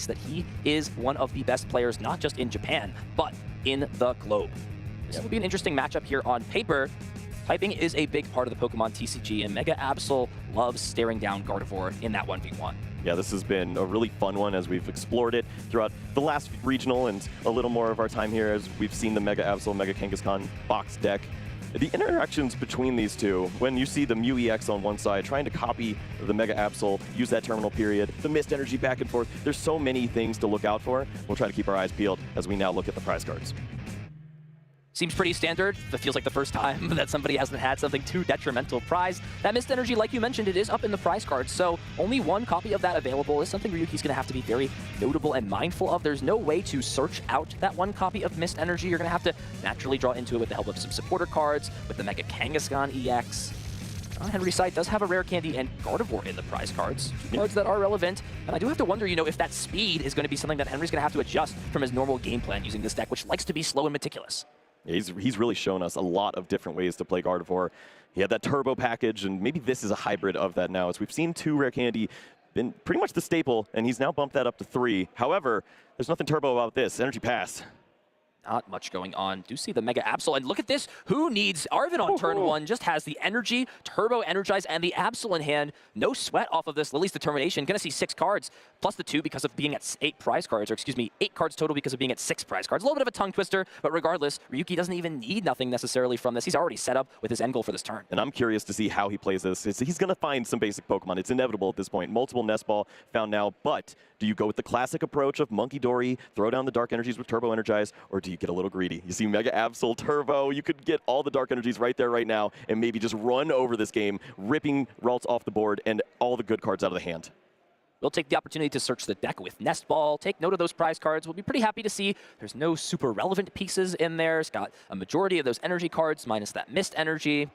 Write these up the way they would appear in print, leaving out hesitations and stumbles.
that he is one of the best players, not just in Japan, but in the globe. This will be an interesting matchup here on paper. Typing is a big part of the Pokemon TCG, and Mega Absol loves staring down Gardevoird in that 1v1. Yeah, this has been a really fun one as we've explored it throughout the last regional and a little more of our time here as we've seen the Mega Absol, Mega Kangaskhan box deck. The interactions between these two, when you see the Mew EX on one side trying to copy the Mega Absol, use that terminal period, the mist energy back and forth, there's so many things to look out for. We'll try to keep our eyes peeled as we now look at the prize cards. Seems pretty standard. That feels like the first time that somebody hasn't had something too detrimental prize. That mist energy, like you mentioned, it is up in the prize cards, so only one copy of that available is something Ryuki's going to have to be very notable and mindful of. There's no way to search out that one copy of mist energy. You're going to have to naturally draw into it with the help of some supporter cards, with the Mega Kangaskhan EX. Henry's side does have a rare candy and Gardevoird in the prize cards. Cards that are relevant. And I do have to wonder, if that speed is going to be something that Henry's going to have to adjust from his normal game plan using this deck, which likes to be slow and meticulous. Yeah, he's really shown us a lot of different ways to play Gardevoird. He had that turbo package, and maybe this is a hybrid of that now, as we've seen 2 rare candy been pretty much the staple, and he's now bumped that up to 3. However, there's nothing turbo about this. Energy pass. Not much going on. Do see the Mega Absol, and look at this. Who needs Arvin on turn 1? Just has the energy, turbo energize, and the Absol in hand. No sweat off of this Lily's Determination. Gonna see 6 cards, plus the 2 because of being at 8 prize cards, or excuse me, 8 cards total because of being at 6 prize cards. A little bit of a tongue twister, but regardless, Ryuki doesn't even need nothing necessarily from this. He's already set up with his end goal for this turn. And I'm curious to see how he plays this. He's gonna find some basic Pokemon. It's inevitable at this point. Multiple Nest Ball found now, but do you go with the classic approach of Monkey Dory, throw down the Dark Energies with Turbo Energize, or do you get a little greedy? You see Mega Absol, Turbo, you could get all the Dark Energies right there, right now, and maybe just run over this game, ripping Ralts off the board and all the good cards out of the hand. We'll take the opportunity to search the deck with Nest Ball, take note of those prize cards. We'll be pretty happy to see there's no super relevant pieces in there. It's got a majority of those energy cards minus that mist energy.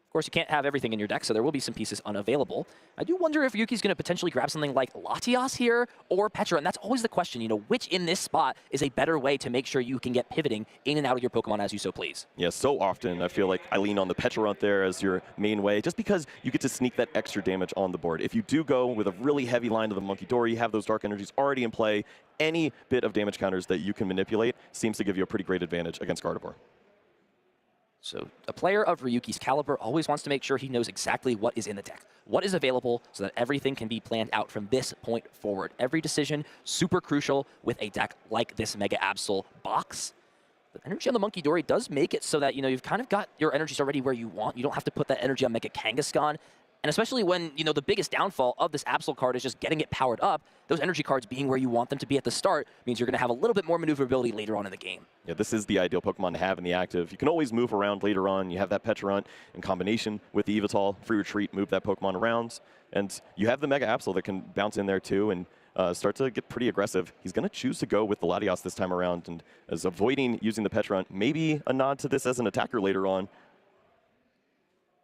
Of course, you can't have everything in your deck, so there will be some pieces unavailable. I do wonder if Yuki's going to potentially grab something like Latias here or Petra, and that's always the question, which in this spot is a better way to make sure you can get pivoting in and out of your Pokemon as you so please. Yeah, so often I feel like I lean on the Petra there as your main way, just because you get to sneak that extra damage on the board. If you do go with a really heavy line to the Monkey Dory, you have those Dark Energies already in play, any bit of damage counters that you can manipulate seems to give you a pretty great advantage against Gardevoird. So a player of Ryuki's caliber always wants to make sure he knows exactly what is in the deck, what is available, so that everything can be planned out from this point forward. Every decision super crucial with a deck like this Mega Absol box. The energy on the Monkey Dory does make it so that you've kind of got your energies already where you want. You don't have to put that energy on Mega Kangaskhan. And especially when, the biggest downfall of this Absol card is just getting it powered up, those energy cards being where you want them to be at the start means you're going to have a little bit more maneuverability later on in the game. Yeah, this is the ideal Pokemon to have in the active. You can always move around later on. You have that Petrarunt in combination with the Yveltal, free retreat, move that Pokemon around. And you have the Mega Absol that can bounce in there too and start to get pretty aggressive. He's going to choose to go with the Latias this time around and is avoiding using the Petrarunt. Maybe a nod to this as an attacker later on.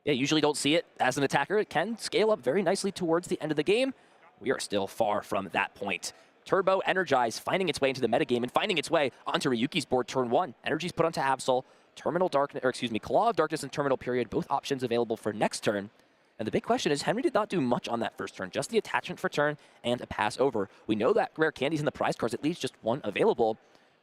Yeah, usually don't see it as an attacker. It can scale up very nicely towards the end of the game. We are still far from that point. Turbo Energize finding its way into the metagame and finding its way onto Ryuki's board turn 1. Energies put onto Absol. Claw of Darkness and Terminal Period, both options available for next turn. And the big question is, Henry did not do much on that first turn, just the attachment for turn and a pass over. We know that rare candies in the prize cards, at least just one available.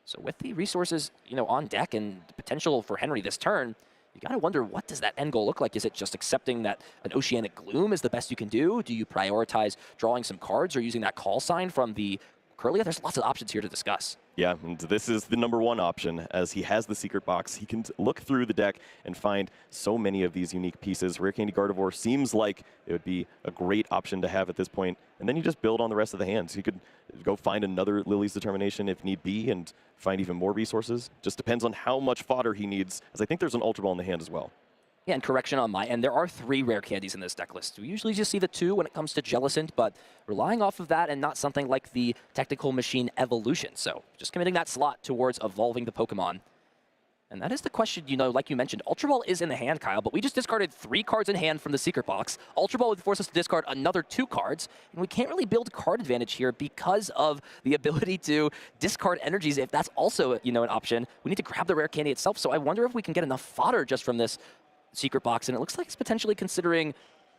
So with the resources, on deck and the potential for Henry this turn, you got to wonder, what does that end goal look like? Is it just accepting that an Oceanic Gloom is the best you can do? Do you prioritize drawing some cards or using that call sign from the Curlia? There's lots of options here to discuss. Yeah, and this is the #1 option, as he has the secret box. He can look through the deck and find so many of these unique pieces. Rare Candy Gardevoird seems like it would be a great option to have at this point, and then you just build on the rest of the hands. You could go find another Lily's Determination if need be and find even more resources. Just depends on how much fodder he needs, as I think there's an Ultra Ball in the hand as well. Yeah, and correction on my end, there are 3 rare candies in this deck list. We usually just see the 2 when it comes to Jellicent, but relying off of that and not something like the Technical Machine Evolution. So just committing that slot towards evolving the Pokemon. And that is the question, like you mentioned, Ultra Ball is in the hand, Kyle, but we just discarded 3 cards in hand from the secret box. Ultra Ball would force us to discard another 2 cards, and we can't really build card advantage here because of the ability to discard energies. If that's also, an option, we need to grab the rare candy itself. So I wonder if we can get enough fodder just from this secret box, and it looks like it's potentially considering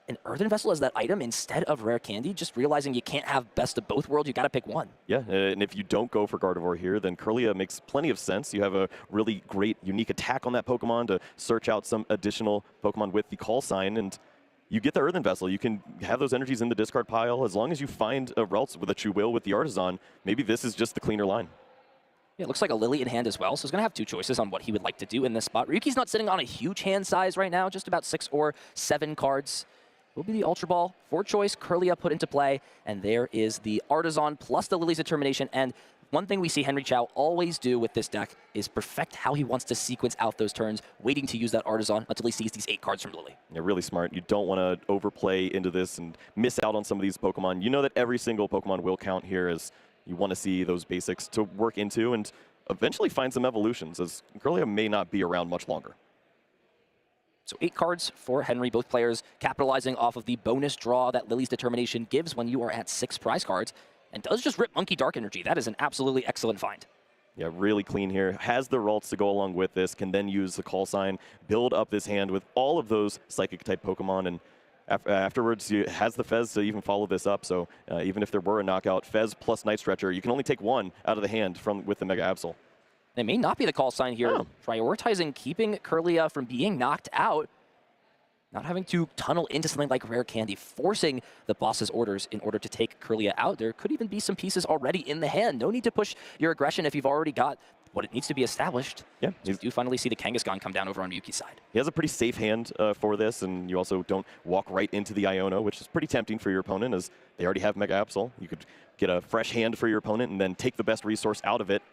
an earthen vessel as that item instead of rare candy, just realizing you can't have best of both worlds, you got to pick one. Yeah, and if you don't go for Gardevoird here, then Kirlia makes plenty of sense. You have a really great, unique attack on that Pokemon to search out some additional Pokemon with the call sign, and you get the earthen vessel. You can have those energies in the discard pile as long as you find a Ralts that you will with the Artisan. Maybe this is just the cleaner line. Yeah, it looks like a Lily in hand as well, so he's going to have two choices on what he would like to do in this spot. Ryuki's not sitting on a huge hand size right now, just about 6 or 7 cards. Will be the Ultra Ball, 4 choice, Kirlia put into play, and there is the Artisan plus the Lily's Determination. And one thing we see Henry Chow always do with this deck is perfect how he wants to sequence out those turns, waiting to use that Artisan until he sees these 8 cards from Lily. Yeah, really smart. You don't want to overplay into this and miss out on some of these Pokemon. You know that every single Pokemon will count here, as you want to see those basics to work into and eventually find some evolutions, as Kirlia may not be around much longer. So 8 cards for Henry, both players capitalizing off of the bonus draw that Lily's Determination gives when you are at 6 prize cards, and does just rip Monkey Dark Energy. That is an absolutely excellent find. Yeah, really clean here. Has the Ralts to go along with this, can then use the call sign, build up this hand with all of those Psychic-type Pokemon, and afterwards has the Fez to even follow this up. So even if there were a knockout, Fez plus Night Stretcher, you can only take 1 out of the hand with the Mega Absol. It may not be the call sign here, prioritizing keeping Kirlia from being knocked out, not having to tunnel into something like Rare Candy, forcing the boss's orders in order to take Kirlia out. There could even be some pieces already in the hand. No need to push your aggression if you've already got what it needs to be established. Yeah, you do finally see the Kangaskhan come down over on Ryuki's side. He has a pretty safe hand for this, and you also don't walk right into the Iono, which is pretty tempting for your opponent, as they already have Mega Absol. You could get a fresh hand for your opponent and then take the best resource out of it.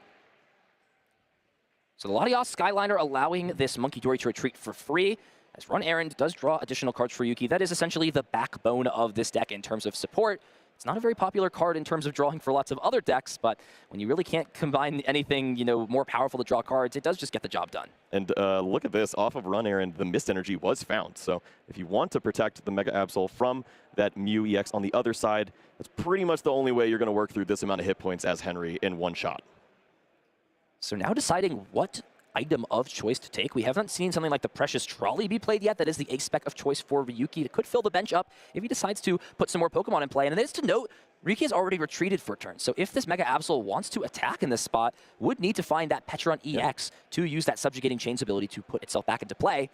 So the Latias Skyliner allowing this Monkey Dory to retreat for free, as Run Errand does draw additional cards for Yuki. That is essentially the backbone of this deck in terms of support. It's not a very popular card in terms of drawing for lots of other decks, but when you really can't combine anything, more powerful to draw cards, it does just get the job done. And look at this, off of Run Errand, the Mist Energy was found. So if you want to protect the Mega Absol from that Mew EX on the other side, that's pretty much the only way you're going to work through this amount of hit points as Henry in one shot. So now deciding what item of choice to take. We haven't seen something like the Precious Trolley be played yet. That is the A-spec of choice for Ryuki. It could fill the bench up if he decides to put some more Pokemon in play. And it is to note, Ryuki has already retreated for a turn. So if this Mega Absol wants to attack in this spot, would need to find that Petron EX to use that Subjugating Chains ability to put itself back into play.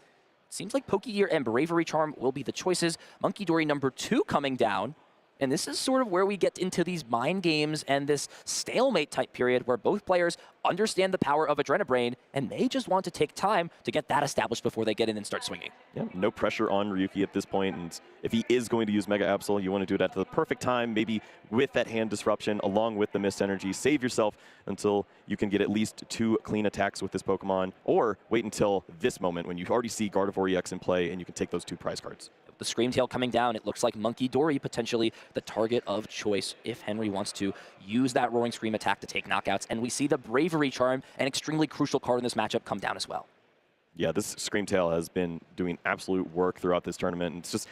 Seems like Pokegear and Bravery Charm will be the choices. Monkey Dory number 2 coming down. And this is sort of where we get into these mind games and this stalemate type period where both players understand the power of Adrenabrain and may just want to take time to get that established before they get in and start swinging. Yeah, no pressure on Ryuki at this point, and if he is going to use Mega Absol, you want to do it at the perfect time, maybe with that hand disruption along with the Mist Energy. Save yourself until you can get at least 2 clean attacks with this Pokemon, or wait until this moment when you already see Gardevoird EX in play and you can take those 2 prize cards. The Screamtail coming down, it looks like Monkey Dory potentially the target of choice if Henry wants to use that Roaring Scream attack to take knockouts. And we see the Bravery Charm, an extremely crucial card in this matchup, come down as well. Yeah, this Screamtail has been doing absolute work throughout this tournament. It's just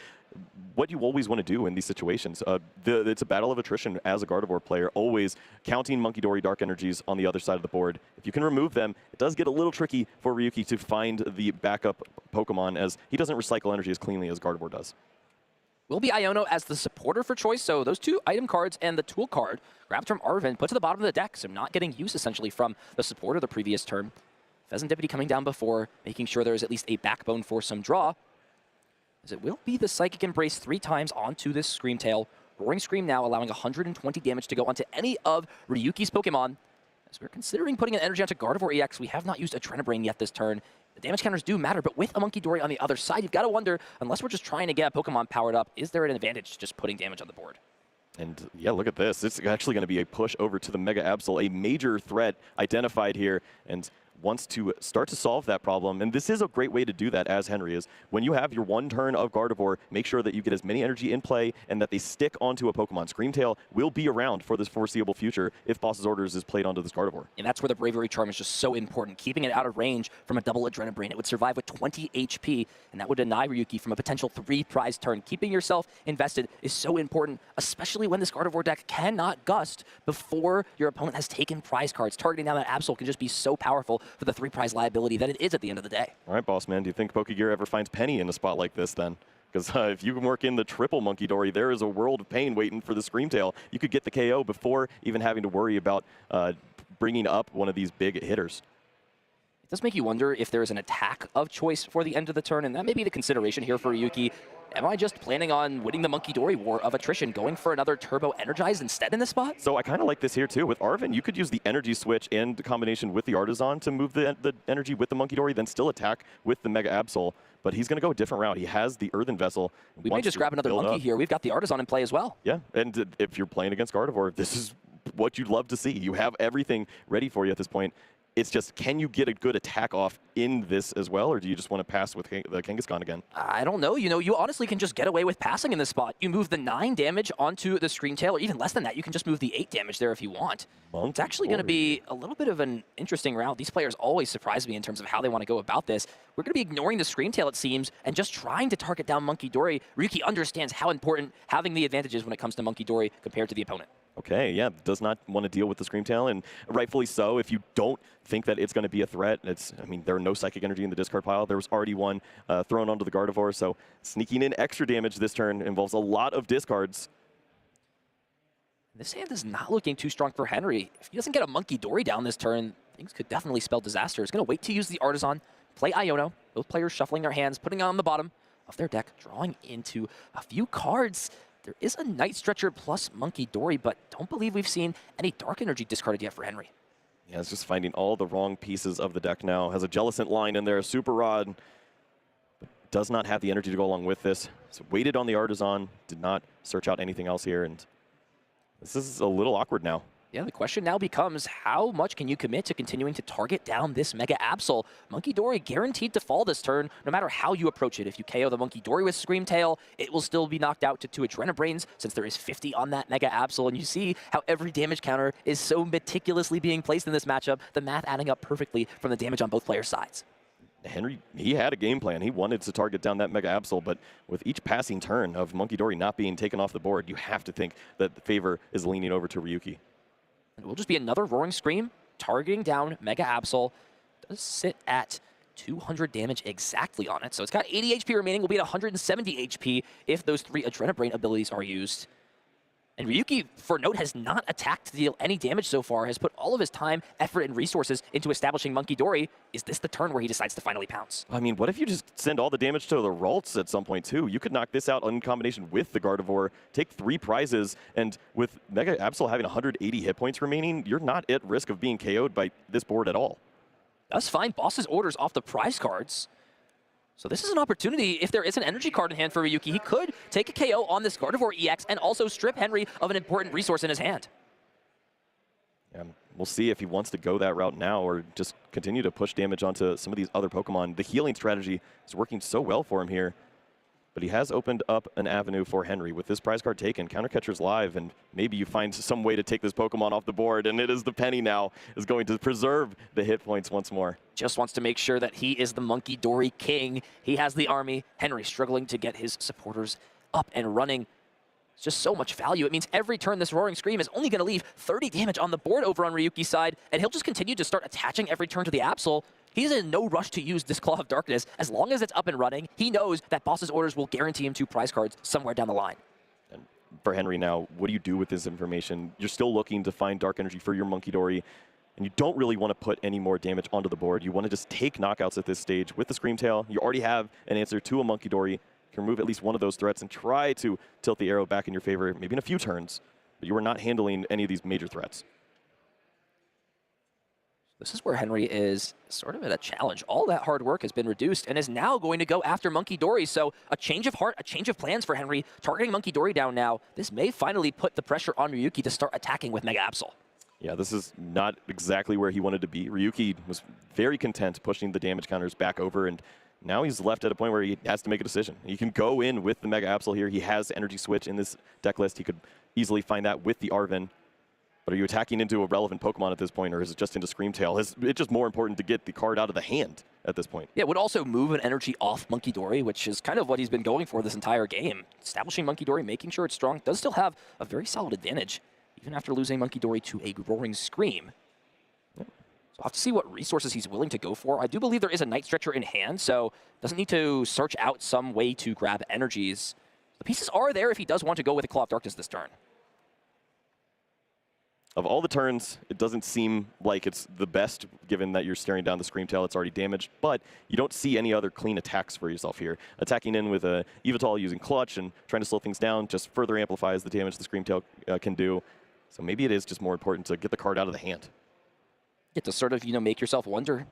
what you always want to do in these situations. It's a battle of attrition as a Gardevoird player, always counting Monkey Dory Dark Energies on the other side of the board. If you can remove them, it does get a little tricky for Ryuki to find the backup Pokemon, as he doesn't recycle energy as cleanly as Gardevoird does. Will be Iono as the supporter for choice, so those 2 item cards and the tool card grabbed from Arvin, put to the bottom of the deck, so not getting use essentially from the supporter the previous turn. Pheasant Deputy coming down before, making sure there is at least a backbone for some draw. As it will be the Psychic Embrace 3 times onto this Screamtail. Roaring Scream now allowing 120 damage to go onto any of Ryuki's Pokemon. As we're considering putting an energy onto Gardevoird EX, we have not used Adrenabrain yet this turn. The damage counters do matter, but with a Monkey Dory on the other side, you've got to wonder, unless we're just trying to get a Pokemon powered up, is there an advantage to just putting damage on the board? And yeah, look at this. It's actually going to be a push over to the Mega Absol, a major threat identified here, and wants to start to solve that problem. And this is a great way to do that, as Henry is. When you have your 1 turn of Gardevoird, make sure that you get as many energy in play and that they stick onto a Pokemon. Screamtail will be around for this foreseeable future if Boss's Orders is played onto this Gardevoird. And that's where the Bravery Charm is just so important. Keeping it out of range from a double Adrenabrain. It would survive with 20 HP, and that would deny Ryuki from a potential 3 prize turn. Keeping yourself invested is so important, especially when this Gardevoird deck cannot gust before your opponent has taken prize cards. Targeting down that Absol can just be so powerful for the 3 prize liability that it is at the end of the day. All right, boss man, do you think Pokegear ever finds Penny in a spot like this then? Because if you can work in the triple Monkey Dory, there is a world of pain waiting for the Screamtail. You could get the KO before even having to worry about bringing up one of these big hitters. It does make you wonder if there is an attack of choice for the end of the turn, and that may be the consideration here for Ryuki. Am I just planning on winning the Monkey Dory war of attrition, going for another Turbo Energize instead in this spot? So I kind of like this here too. With Arven, you could use the energy switch and the combination with the Artisan to move the energy with the Monkey Dory, then still attack with the Mega Absol. But he's going to go a different route. He has the Earthen Vessel. We may just grab another Monkey here. We've got the Artisan in play as well. Yeah, and if you're playing against Gardevoird, this is what you'd love to see. You have everything ready for you at this point. It's just, can you get a good attack off in this as well, or do you just want to pass with the Kangaskhan again? I don't know. You know, you honestly can just get away with passing in this spot. You move the 9 damage onto the Screamtail, or even less than that. You can just move the 8 damage there if you want. Monkey it's actually going to be a little bit of an interesting route. These players always surprise me in terms of how they want to go about this. We're going to be ignoring the Screamtail, it seems, and just trying to target down Monkey Dory. Ryuki understands how important having the advantages when it comes to Monkey Dory compared to the opponent. Okay, yeah, does not want to deal with the Screamtail, and rightfully so. If you don't think that it's going to be a threat, I mean, there are no Psychic Energy in the discard pile. There was already one thrown onto the Gardevoird, so sneaking in extra damage this turn involves a lot of discards. This hand is not looking too strong for Henry. If he doesn't get a Monkey Dory down this turn, things could definitely spell disaster. He's going to wait to use the Artisan, play Iono, both players shuffling their hands, putting it on the bottom of their deck, drawing into a few cards. There is a Night Stretcher plus Monkey Dory, but don't believe we've seen any Dark Energy discarded yet for Henry. Yeah, it's just finding all the wrong pieces of the deck now. Has a Jellicent line in there, Super Rod, but does not have the energy to go along with this. So waited on the Artisan, did not search out anything else here, and this is a little awkward now. Yeah, the question now becomes, how much can you commit to continuing to target down this Mega Absol? Monkey Dory guaranteed to fall this turn, no matter how you approach it. If you KO the Monkey Dory with Screamtail, it will still be knocked out to 2 Adrenabrains, since there is 50 on that Mega Absol. And you see how every damage counter is so meticulously being placed in this matchup, the math adding up perfectly from the damage on both players' sides. Henry, he had a game plan. He wanted to target down that Mega Absol, but with each passing turn of Monkey Dory not being taken off the board, you have to think that the favor is leaning over to Ryuki. It will just be another Roaring Scream, targeting down Mega Absol. Does sit at 200 damage exactly on it, so it's got 80 HP remaining. Will be at 170 HP if those 3 Adrenabrain abilities are used. And Ryuki, for note, has not attacked to deal any damage so far, has put all of his time, effort, and resources into establishing Monkey Dory. Is this the turn where he decides to finally pounce? I mean, what if you just send all the damage to the Ralts at some point, too? You could knock this out in combination with the Gardevoird, take 3 prizes, and with Mega Absol having 180 hit points remaining, you're not at risk of being KO'd by this board at all. That's fine. Boss's orders off the prize cards. So this is an opportunity. If there is an energy card in hand for Ryuki, he could take a KO on this Gardevoird EX and also strip Henry of an important resource in his hand. Yeah, we'll see if he wants to go that route now or just continue to push damage onto some of these other Pokemon. The healing strategy is working so well for him here. But he has opened up an avenue for Henry. With this prize card taken, Countercatcher's live, and maybe you find some way to take this Pokemon off the board, and it is the Penny now is going to preserve the hit points once more. Just wants to make sure that he is the Monkey Dory king. He has the army. Henry struggling to get his supporters up and running. It's just so much value. It means every turn this Roaring Scream is only going to leave 30 damage on the board over on Ryuki's side, and he'll just continue to start attaching every turn to the Absol. He's in no rush to use this Claw of Darkness. As long as it's up and running, he knows that Boss's orders will guarantee him 2 prize cards somewhere down the line. And for Henry now, what do you do with this information? You're still looking to find Dark Energy for your Monkey Dory, and you don't really want to put any more damage onto the board. You want to just take knockouts at this stage with the Screamtail. You already have an answer to a Monkey Dory. You can remove at least one of those threats and try to tilt the arrow back in your favor, maybe in a few turns, but you are not handling any of these major threats. This is where Henry is sort of at a challenge. All that hard work has been reduced and is now going to go after Monkey Dory. So a change of heart, a change of plans for Henry, targeting Monkey Dory down now. This may finally put the pressure on Ryuki to start attacking with Mega Absol. Yeah, this is not exactly where he wanted to be. Ryuki was very content pushing the damage counters back over, and now he's left at a point where he has to make a decision. He can go in with the Mega Absol here. He has Energy Switch in this deck list. He could easily find that with the Arven. But are you attacking into a relevant Pokemon at this point, or is it just into Screamtail? Is it just more important to get the card out of the hand at this point? Yeah, it would also move an energy off Monkey Dory, which is kind of what he's been going for this entire game. Establishing Monkey Dory, making sure it's strong, does still have a very solid advantage, even after losing Monkey Dory to a Roaring Scream. Yep. So we'll have to see what resources he's willing to go for. I do believe there is a Night Stretcher in hand, so doesn't need to search out some way to grab energies. The pieces are there if he does want to go with a Claw of Darkness this turn. Of all the turns, it doesn't seem like it's the best, given that you're staring down the Scream Tail. It's already damaged, but you don't see any other clean attacks for yourself here. Attacking in with a Evital using Clutch and trying to slow things down just further amplifies the damage the Scream Tail can do. So maybe it is just more important to get the card out of the hand. Get to sort of, make yourself wonder,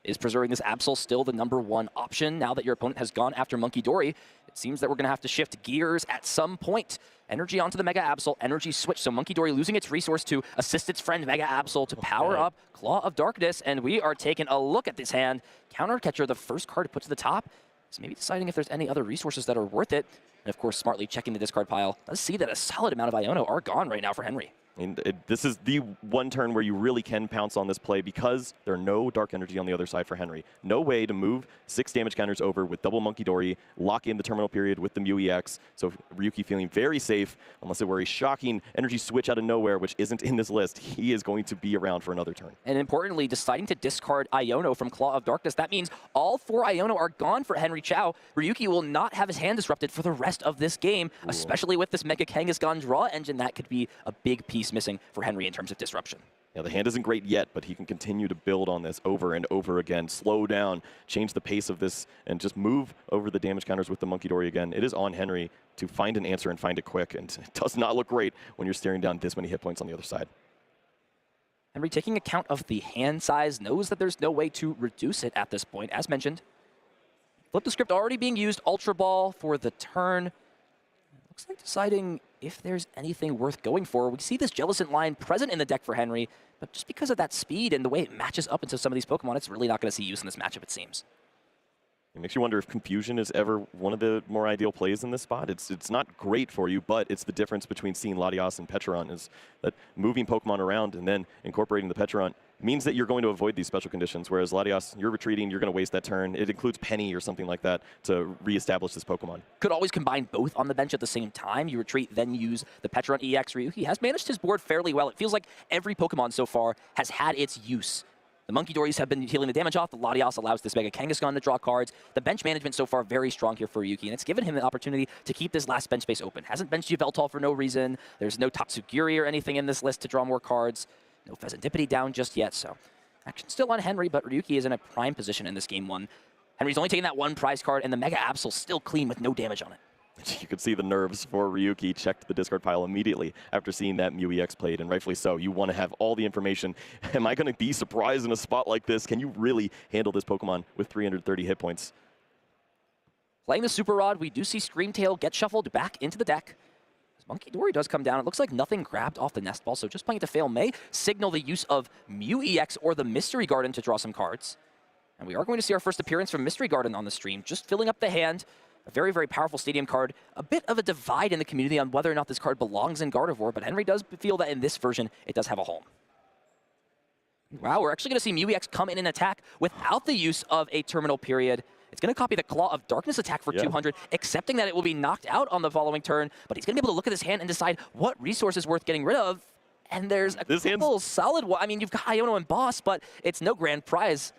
is preserving this Absol still the #1 option now that your opponent has gone after Monkey Dory? It seems that we're going to have to shift gears at some point. Energy onto the Mega Absol, energy switch. So Monkey Dory losing its resource to assist its friend Mega Absol to power up Claw of Darkness. And we are taking a look at this hand. Counter Catcher, the first card to put to the top. So maybe deciding if there's any other resources that are worth it. And of course, smartly checking the discard pile. Let's see that a solid amount of Iono are gone right now for Henry. And this is the one turn where you really can pounce on this play because there are no Dark Energy on the other side for Henry. No way to move 6 damage counters over with double Monkey Dory, lock in the terminal period with the Mew EX. So Ryuki feeling very safe, unless it were a shocking energy switch out of nowhere, which isn't in this list. He is going to be around for another turn. And importantly, deciding to discard Iono from Claw of Darkness, that means all 4 Iono are gone for Henry Chow. Ryuki will not have his hand disrupted for the rest of this game, especially with this Mega Kangaskhan draw engine. That could be a big piece missing for Henry in terms of disruption. Yeah, the hand isn't great yet, but he can continue to build on this over and over again. Slow down, change the pace of this, and just move over the damage counters with the Monkey Dory again. It is on Henry to find an answer and find it quick, and it does not look great when you're staring down this many hit points on the other side. Henry, taking account of the hand size, knows that there's no way to reduce it at this point. As mentioned, Flip the Script already being used, Ultra Ball for the turn. Looks like deciding if there's anything worth going for. We see this Jellicent line present in the deck for Henry, but just because of that speed and the way it matches up into some of these Pokemon, it's really not going to see use in this matchup, it seems. It makes you wonder if Confusion is ever one of the more ideal plays in this spot. It's not great for you, but it's the difference between seeing Latias and Petron is that moving Pokemon around and then incorporating the Petron means that you're going to avoid these special conditions, whereas Latias, you're retreating, you're going to waste that turn. It includes Penny or something like that to reestablish this Pokemon. Could always combine both on the bench at the same time. You retreat, then use the Petron EX. Ryuki has managed his board fairly well. It feels like every Pokemon so far has had its use. The Monkey Dories have been healing the damage off. The Latias allows this Mega Kangaskhan to draw cards. The bench management so far very strong here for Ryuki, and it's given him the opportunity to keep this last bench space open. Hasn't benched Yveltal for no reason. There's no Tatsugiri or anything in this list to draw more cards. No Pheasantipity down just yet, so action still on Henry, but Ryuki is in a prime position in this game one. Henry's only taking that one prize card, and the Mega Absol still clean with no damage on it. You could see the nerves for Ryuki. Checked the discard pile immediately after seeing that Mew EX played, and rightfully so. You want to have all the information. Am I going to be surprised in a spot like this? Can you really handle this Pokemon with 330 hit points? Playing the Super Rod, we do see Scream Tail get shuffled back into the deck. As Monkey Dory does come down, it looks like nothing grabbed off the Nest Ball, so just playing it to fail may signal the use of Mew EX or the Mystery Garden to draw some cards. And we are going to see our first appearance from Mystery Garden on the stream, just filling up the hand. A very, very powerful stadium card. A bit of a divide in the community on whether or not this card belongs in Gardevoird, but Henry does feel that in this version, it does have a home. Wow, we're actually going to see Mew EX come in and attack without the use of a terminal period. It's going to copy the Claw of Darkness attack for 200, accepting that it will be knocked out on the following turn, but he's going to be able to look at his hand and decide what resource is worth getting rid of. And there's a couple solid ones. I mean, you've got Iono and Boss, but it's no grand prize.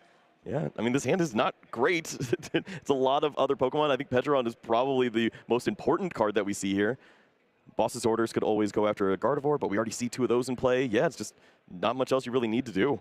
Yeah, I mean, this hand is not great. It's a lot of other Pokemon. I think Petron is probably the most important card that we see here. Boss's Orders could always go after a Gardevoird, but we already see 2 of those in play. Yeah, it's just not much else you really need to do.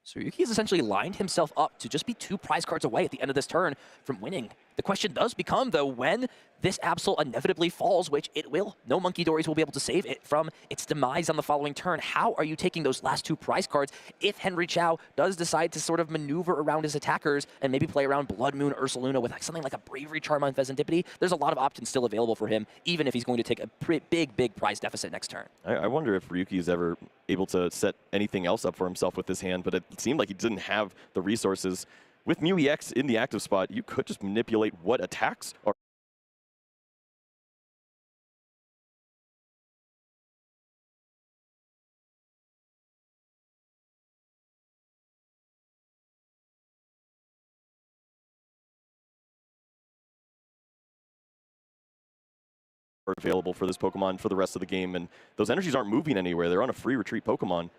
So Ryuki has essentially lined himself up to just be 2 prize cards away at the end of this turn from winning. The question does become, though, when this Absol inevitably falls, which it will. No Monkey Dories will be able to save it from its demise on the following turn. How are you taking those last 2 prize cards if Henry Chow does decide to sort of maneuver around his attackers and maybe play around Blood Moon Ursaluna with something like a Bravery Charm on Pheasantipity? There's a lot of options still available for him, even if he's going to take a big prize deficit next turn. I wonder if Ryuki is ever able to set anything else up for himself with this hand, but it seemed like he didn't have the resources. With Mew EX in the active spot, you could just manipulate what attacks are available for this Pokemon for the rest of the game, and those energies aren't moving anywhere. They're on a free retreat Pokemon.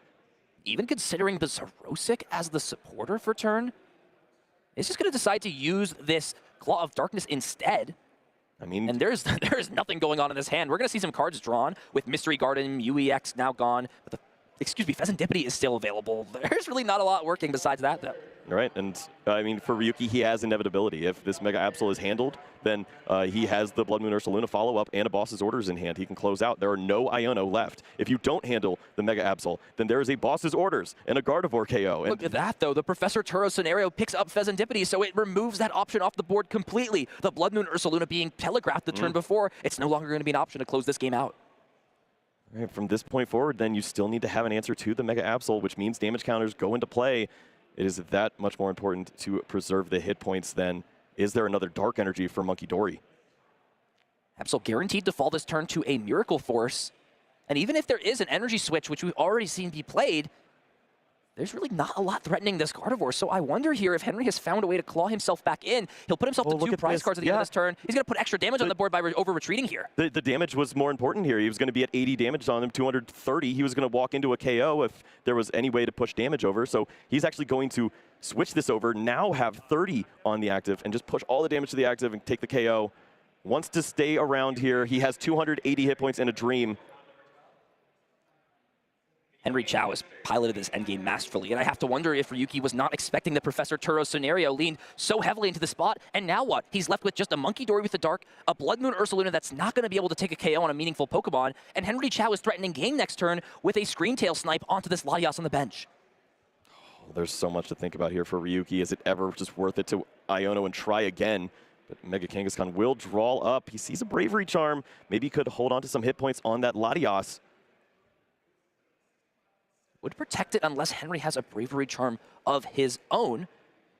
even considering the Zerosic as the supporter for turn, is just going to decide to use this Claw of Darkness instead. I mean, and there's nothing going on in this hand. We're going to see some cards drawn with Mystery Garden, UEX now gone, but Pheasantipity is still available. There's really not a lot working besides that, though. Right, and I mean, for Ryuki, he has inevitability. If this Mega Absol is handled, then he has the Blood Moon Ursaluna follow-up and a Boss's Orders in hand. He can close out. There are no Iono left. If you don't handle the Mega Absol, then there is a Boss's Orders and a Gardevoird KO. Look at that, though. The Professor Turo scenario picks up Pheasantipity, so it removes that option off the board completely. The Blood Moon Ursaluna being telegraphed the turn before, it's no longer going to be an option to close this game out. Right, from this point forward, then you still need to have an answer to the Mega Absol, which means damage counters go into play. It is that much more important to preserve the hit points than is there another Dark Energy for Monkey Dory? Absol guaranteed to fall this turn to a Miracle Force. And even if there is an energy switch, which we've already seen be played, there's really not a lot threatening this Gardevoird. So I wonder here if Henry has found a way to claw himself back in. He'll put himself to 2 prize cards at the end of this turn. He's going to put extra damage on the board by over-retreating here. The damage was more important here. He was going to be at 80 damage on him, 230. He was going to walk into a KO if there was any way to push damage over. So he's actually going to switch this over, now have 30 on the active, and just push all the damage to the active and take the KO. Wants to stay around here. He has 280 hit points and a Dream. Henry Chow has piloted this endgame masterfully, and I have to wonder if Ryuki was not expecting the Professor Turo scenario, leaned so heavily into the spot, and now what? He's left with just a Monkey Dory with the Dark, a Blood Moon Ursaluna that's not going to be able to take a KO on a meaningful Pokemon, and Henry Chow is threatening game next turn with a Screamtail snipe onto this Latias on the bench. Oh, there's so much to think about here for Ryuki. Is it ever just worth it to Iono and try again? But Mega Kangaskhan will draw up. He sees a Bravery Charm. Maybe he could hold on to some hit points on that Latias. Would protect it unless Henry has a Bravery Charm of his own,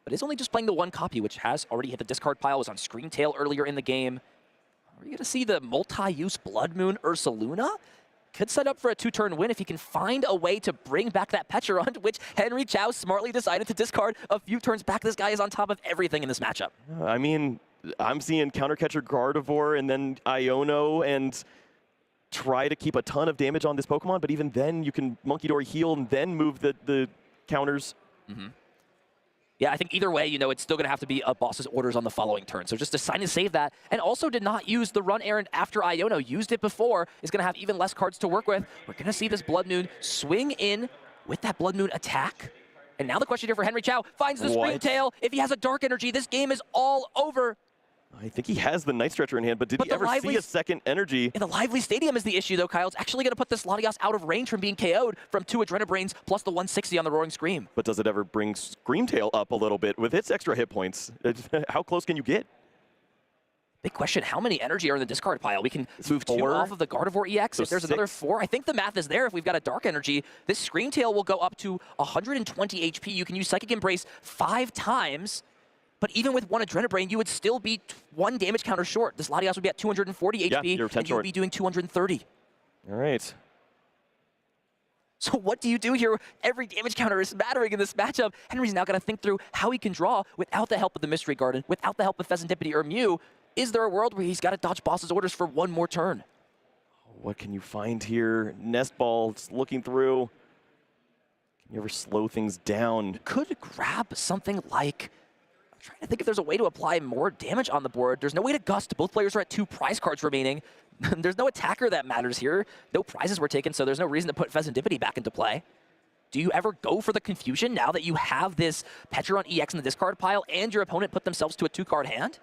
but is only just playing the 1 copy, which has already hit the discard pile, was on Screamtail earlier in the game. Are we going to see the multi-use Blood Moon Ursaluna? Could set up for a 2-turn win if he can find a way to bring back that Pecharunt, which Henry Chow smartly decided to discard a few turns back. This guy is on top of everything in this matchup. I mean, I'm seeing Countercatcher Gardevoird and then Iono and try to keep a ton of damage on this Pokemon, but even then you can Monkey Dory heal and then move the counters. Yeah, I think either way, you know, it's still going to have to be a Boss's Orders on the following turn. So just decide to save that. And also did not use the run errand after Iono. Used it before. Is going to have even less cards to work with. We're going to see this Blood Moon swing in with that Blood Moon attack. And now the question here for Henry Chow. Finds the Screamtail. If he has a Dark Energy, this game is all over. I think he has the Night Stretcher in hand, but did he ever see a second energy? And the Lively Stadium is the issue, though, Kyle. It's actually going to put this Latias out of range from being KO'd from 2 Adrenabrains plus the 160 on the Roaring Scream. But does it ever bring Screamtail up a little bit with its extra hit points? How close can you get? Big question, how many energy are in the discard pile? We can move 2 off of the Gardevoird EX. So if there's another 4, I think the math is there. If we've got a Dark Energy, this Screamtail will go up to 120 HP. You can use Psychic Embrace 5 times. But even with 1 Adrenabrain, you would still be 1 damage counter short. This Latias would be at 240 HP, and you would be doing 230. All right. So what do you do here? Every damage counter is mattering in this matchup. Henry's now got to think through how he can draw without the help of the Mystery Garden, without the help of Pheasantipity or Mew. Is there a world where he's got to dodge Boss's Orders for 1 more turn? What can you find here? Nest Ball, just looking through. Can you ever slow things down? Could grab something like... Trying to think if there's a way to apply more damage on the board. There's no way to gust. Both players are at 2 prize cards remaining. There's no attacker that matters here. No prizes were taken, so there's no reason to put Pheasantipity back into play. Do you ever go for the confusion now that you have this Pecharunt EX in the discard pile and your opponent put themselves to a 2-card hand?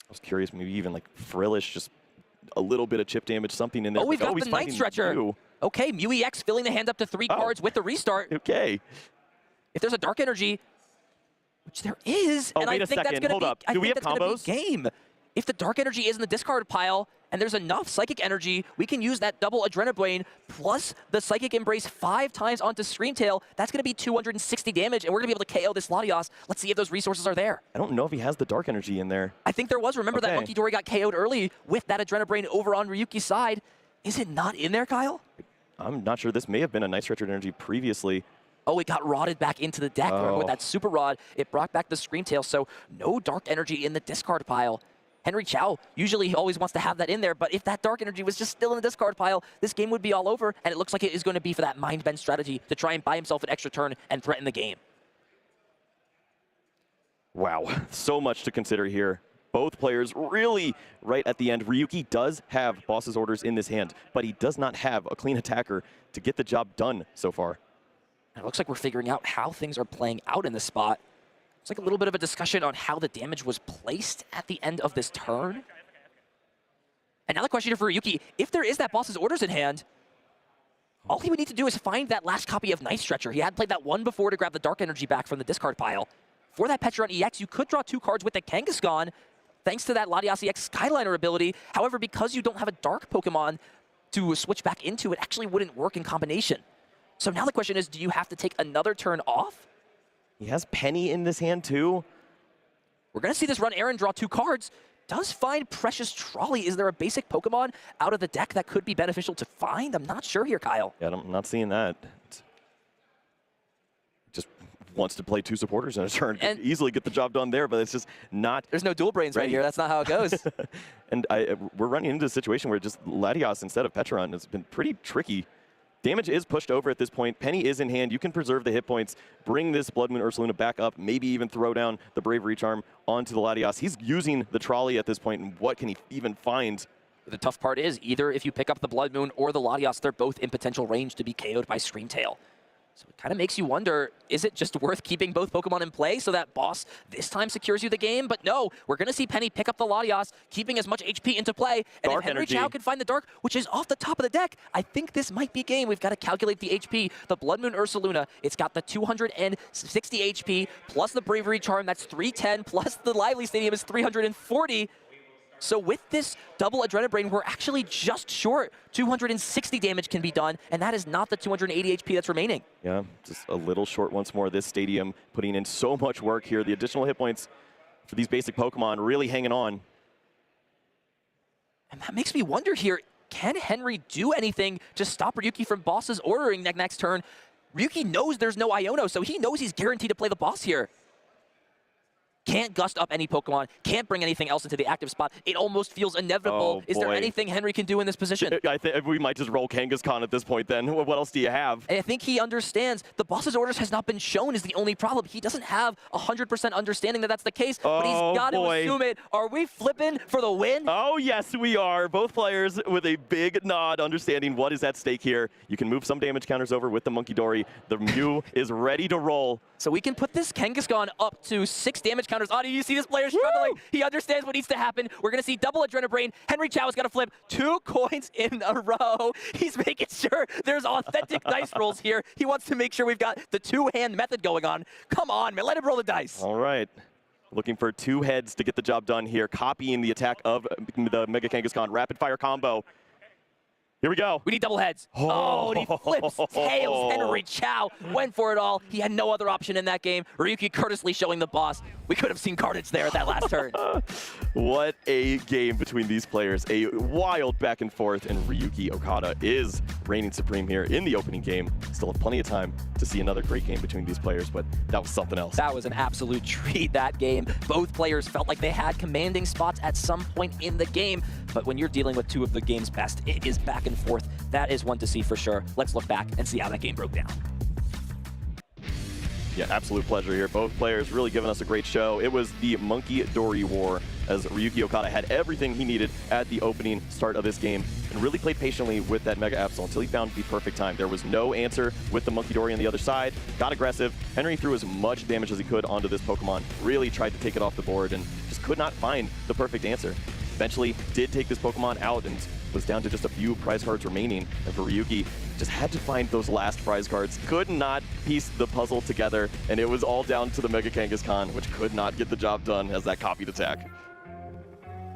I was curious, maybe even like Frillish, just a little bit of chip damage, something in there. Oh, we've got the Night Stretcher. Mew. Okay, Mew EX filling the hand up to 3 cards with the restart. Okay. If there's a Dark Energy, which there is, and I think that's going to be, do we have combos? Game. If the Dark Energy is in the discard pile and there's enough Psychic Energy, we can use that double Adrenabrain plus the Psychic Embrace 5 times onto Screamtail. That's going to be 260 damage, and we're going to be able to KO this Latias. Let's see if those resources are there. I don't know if he has the Dark Energy in there. I think there was. Remember that Monkey Dory got KO'd early with that Adrenabrain over on Ryuki's side. Is it not in there, Kyle? I'm not sure. This may have been a Night Stretcher Energy previously. Oh, it got rotted back into the deck with that Super Rod. It brought back the Screamtail, so no Dark Energy in the discard pile. Henry Chow usually always wants to have that in there, but if that Dark Energy was just still in the discard pile, this game would be all over, and it looks like it is going to be for that mind bend strategy to try and buy himself an extra turn and threaten the game. Wow, so much to consider here. Both players really right at the end. Ryuki does have boss's orders in this hand, but he does not have a clean attacker to get the job done so far. And it looks like we're figuring out how things are playing out in this spot. It's like a little bit of a discussion on how the damage was placed at the end of this turn. And now the question here for Ryuki, if there is that boss's orders in hand, all he would need to do is find that last copy of Knife Stretcher. He had played that one before to grab the Dark Energy back from the discard pile. For that Petron EX, you could draw 2 cards with the Kangaskhan, thanks to that Latias EX Skyliner ability. However, because you don't have a Dark Pokemon to switch back into, it actually wouldn't work in combination. So now the question is, do you have to take another turn off? He has Penny in this hand too. We're going to see this run Aaron draw 2 cards. Does find Precious Trolley. Is there a basic Pokemon out of the deck that could be beneficial to find? I'm not sure here, Kyle. Yeah, I'm not seeing that. Just wants to play 2 supporters in a turn. And easily get the job done there, but it's just not. There's no dual brains right here. That's not how it goes. And we're running into a situation where just Latias instead of Petron has been pretty tricky. Damage is pushed over at this point. Penny is in hand. You can preserve the hit points, bring this Blood Moon Ursaluna back up, maybe even throw down the Bravery Charm onto the Latias. He's using the trolley at this point, and what can he even find? The tough part is, either if you pick up the Blood Moon or the Latias, they're both in potential range to be KO'd by Screamtail. So it kind of makes you wonder, is it just worth keeping both Pokemon in play so that boss this time secures you the game? But no, we're going to see Penny pick up the Latias, keeping as much HP into play. And Dark if Henry energy. Chow can find the Dark, which is off the top of the deck, I think this might be game. We've got to calculate the HP. The Blood Moon Ursaluna, it's got the 260 HP, plus the Bravery Charm, that's 310, plus the Lively Stadium is 340. So with this double Adrenabrain, we're actually just short. 260 damage can be done, and that is not the 280 HP that's remaining. Yeah, just a little short once more. This stadium putting in so much work here. The additional hit points for these basic Pokemon really hanging on. And that makes me wonder here, can Henry do anything to stop Ryuki from boss's ordering next turn? Ryuki knows there's no Iono, so he knows he's guaranteed to play the boss here. Can't gust up any Pokemon, can't bring anything else into the active spot. It almost feels inevitable. Is there anything Henry can do in this position? I think we might just roll Kangaskhan at this point then. What else do you have? And I think he understands the boss's orders has not been shown is the only problem. He doesn't have 100% understanding that that's the case, but he's got to assume it. Are we flipping for the win? Oh, yes, we are. Both players with a big nod, understanding what is at stake here. You can move some damage counters over with the Monkey Dory. The Mew is ready to roll. So we can put this Kangaskhan up to 6 damage counters. Audie, you see this player struggling. He understands what needs to happen. We're going to see double Adrenabrain. Henry Chow has got to flip 2 coins in a row. He's making sure there's authentic dice rolls here. He wants to make sure we've got the 2-hand method going on. Come on, man. Let him roll the dice. All right. Looking for 2 heads to get the job done here. Copying the attack of the Mega Kangaskhan. Rapid fire combo. Here we go. We need double heads. Oh, and he flips tails. Henry Chow went for it all. He had no other option in that game. Ryuki courteously showing the boss. We could have seen carnage there at that last turn. What a game between these players. A wild back and forth, and Ryuki Okada is reigning supreme here in the opening game. Still have plenty of time to see another great game between these players, but that was something else. That was an absolute treat, that game. Both players felt like they had commanding spots at some point in the game, but when you're dealing with 2 of the game's best, it is back and forth. That is one to see for sure. Let's look back and see how that game broke down. Yeah, absolute pleasure here. Both players really giving us a great show. It was the Monkey Dory War, as Ryuki Okada had everything he needed at the opening start of this game and really played patiently with that Mega Absol until he found the perfect time. There was no answer with the Monkey Dory on the other side. Got aggressive. Henry threw as much damage as he could onto this Pokemon. Really tried to take it off the board and just could not find the perfect answer. Eventually did take this Pokemon out and was down to just a few prize cards remaining. And for Ryuki, just had to find those last prize cards. Could not piece the puzzle together, and it was all down to the Mega Kangaskhan, which could not get the job done as that copied attack.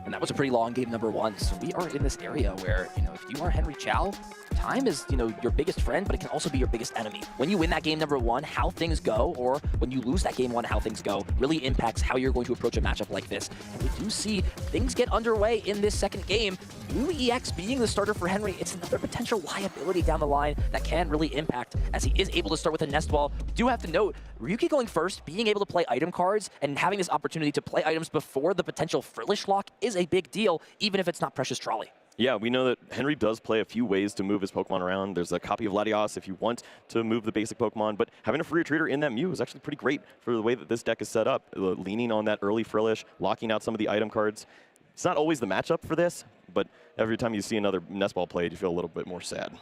And that was a pretty long game number 1. So we are in this area where, if you are Henry Chow, time is, your biggest friend, but it can also be your biggest enemy. When you win that game number 1, how things go, or when you lose that game 1, how things go, really impacts how you're going to approach a matchup like this. And we do see things get underway in this second game. Blue EX being the starter for Henry, it's another potential liability down the line that can really impact, as he is able to start with a Nest Ball. We do have to note, Ryuki going first, being able to play item cards, and having this opportunity to play items before the potential Frillish lock is is a big deal, even if it's not Precious Trolley. Yeah, we know that Henry does play a few ways to move his Pokemon around. There's a copy of Latios if you want to move the basic Pokemon, but having a free retreater in that Mew is actually pretty great for the way that this deck is set up. Leaning on that early Frillish, locking out some of the item cards. It's not always the matchup for this, but every time you see another Nest Ball played, you feel a little bit more sad.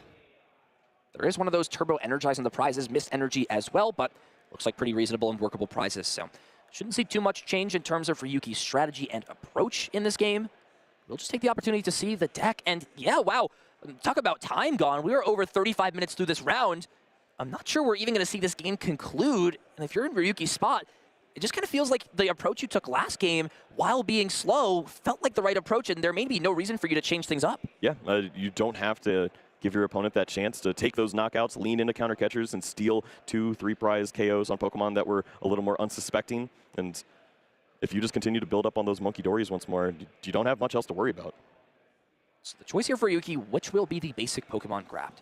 There is one of those Turbo Energize on the prizes, Mist Energy as well, but looks like pretty reasonable and workable prizes, so shouldn't see too much change in terms of Ryuki's strategy and approach in this game. We'll just take the opportunity to see the deck, and yeah, wow, talk about time gone. We are over 35 minutes through this round. I'm not sure we're even going to see this game conclude, and if you're in Ryuki's spot, it just kind of feels like the approach you took last game, while being slow, felt like the right approach, and there may be no reason for you to change things up. Yeah, you don't have to give your opponent that chance to take those knockouts, lean into counter catchers, and steal 2-3 prize KOs on Pokemon that were a little more unsuspecting. And if you just continue to build up on those Monkey Dories once more, you don't have much else to worry about. So the choice here for Ryuki, which will be the basic Pokemon grabbed?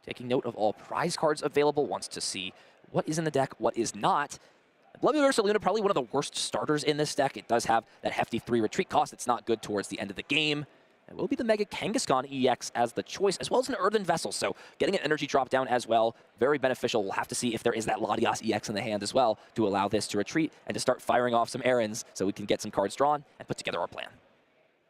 Taking note of all prize cards available, wants to see what is in the deck, what is not. Bloodmoon Ursaluna, probably one of the worst starters in this deck. It does have that hefty 3 retreat cost. It's not good towards the end of the game. It will be the Mega Kangaskhan EX as the choice, as well as an Earthen Vessel. So getting an energy drop down as well, very beneficial. We'll have to see if there is that Latios EX in the hand as well to allow this to retreat and to start firing off some errands so we can get some cards drawn and put together our plan.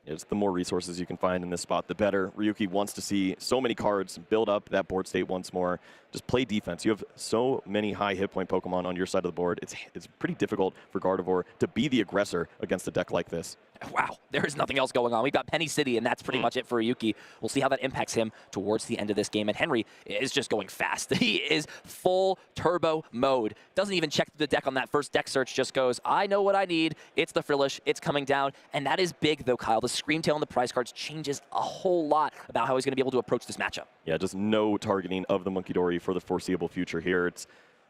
It's the more resources you can find in this spot, the better. Ryuki wants to see so many cards, build up that board state once more. Just play defense. You have so many high hit point Pokemon on your side of the board. It's pretty difficult for Gardevoird to be the aggressor against a deck like this. Wow, there is nothing else going on. We've got Penny City, and that's pretty much it for Ryuki. We'll see how that impacts him towards the end of this game. And Henry is just going fast. He is full turbo mode. Doesn't even check the deck on that first deck search. Just goes, I know what I need. It's the Frillish. It's coming down. And that is big, though, Kyle. The Screamtail and the prize cards changes a whole lot about how he's going to be able to approach this matchup. Yeah, just no targeting of the Monkey Dory for the foreseeable future here. It's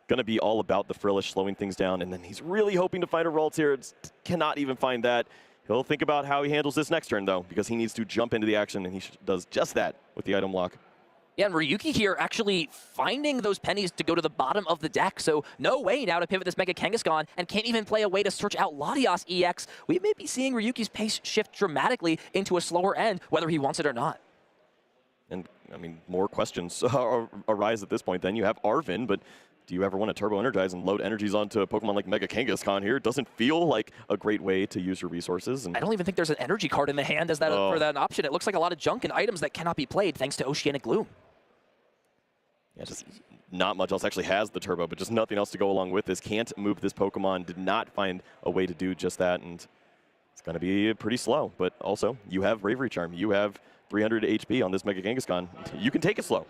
going to be all about the Frillish slowing things down. And then he's really hoping to find a Ralts here. Cannot even find that. He'll think about how he handles this next turn, though, because he needs to jump into the action, and he does just that with the item lock. Yeah, and Ryuki here actually finding those pennies to go to the bottom of the deck, so no way now to pivot this Mega Kangaskhan, and can't even play a way to search out Latios EX. We may be seeing Ryuki's pace shift dramatically into a slower end, whether he wants it or not. And, I mean, more questions arise at this point then. You have Arven, but do you ever want to Turbo Energize and load energies onto a Pokemon like Mega Kangaskhan here? It doesn't feel like a great way to use your resources. And I don't even think there's an energy card in the hand as that for that option. It looks like a lot of junk and items that cannot be played thanks to Oceanic Gloom. Yeah, just not much else actually has the Turbo, but just nothing else to go along with this. Can't move this Pokemon. Did not find a way to do just that, and it's going to be pretty slow. But also, you have Bravery Charm. You have 300 HP on this Mega Kangaskhan. You can take it slow.